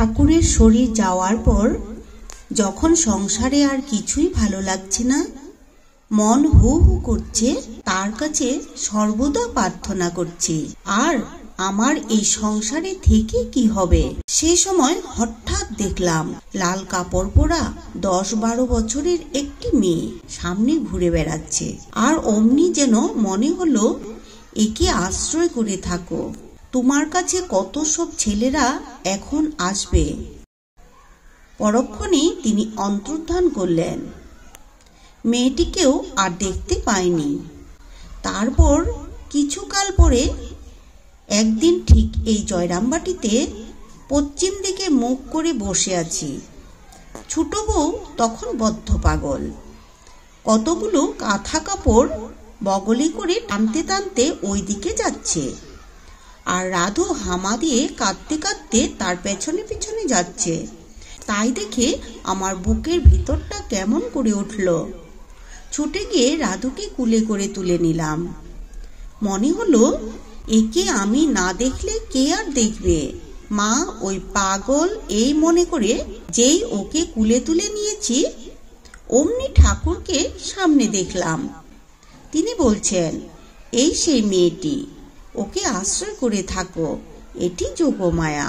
ঠাকুরের শরীর যাওয়ার পর যখন সংসারে আর কিছুই ভালো লাগছে না, মন হু হু করছে, তার কাছে সর্বদা প্রার্থনা করছি আর আমার এই সংসারে থেকে কি হবে। সে সময় হঠাৎ দেখলাম লাল কাপড় পরা 10-12 বছরের একটি মেয়ে সামনে ঘুরে বেড়াচ্ছে। আর অমনি যেন মনে হলো, একে আশ্রয় করে থাকো, তোমার কাছে কত সব ছেলেরা এখন আসবে। পরক্ষণেই তিনি অন্তর্ধান করলেন। মেয়েটিকেও আর দেখতে পাইনি। তারপর কিছুকাল পরে একদিন ঠিক এই জয়রামবাটিতে পশ্চিম দিকে মুখ করে বসে আছি। ছোট বউ তখন বদ্ধ পাগল, কতগুলো কাঁথা কাপড় বগলে করে টানতে টানতে ওই দিকে যাচ্ছে, আর রাধু হামা দিয়ে কাঁদতে কাঁদতে তার পেছনে পেছনে যাচ্ছে। তাই দেখে আমার বুকের ভিতরটা কেমন করে উঠল। ছুটে গিয়ে রাধুকে কুলে করে তুলে নিলাম। মনে হলো, একে আমি না দেখলে কে আর দেখবে। মা ওই পাগল এই মনে করে যেই ওকে কুলে তুলে নিয়েছি, অমনি ঠাকুরকে সামনে দেখলাম। তিনি বলছেন, এই সেই মেয়েটি, ওকে আশ্রয় করে থাকো, এটি যোগমায়া।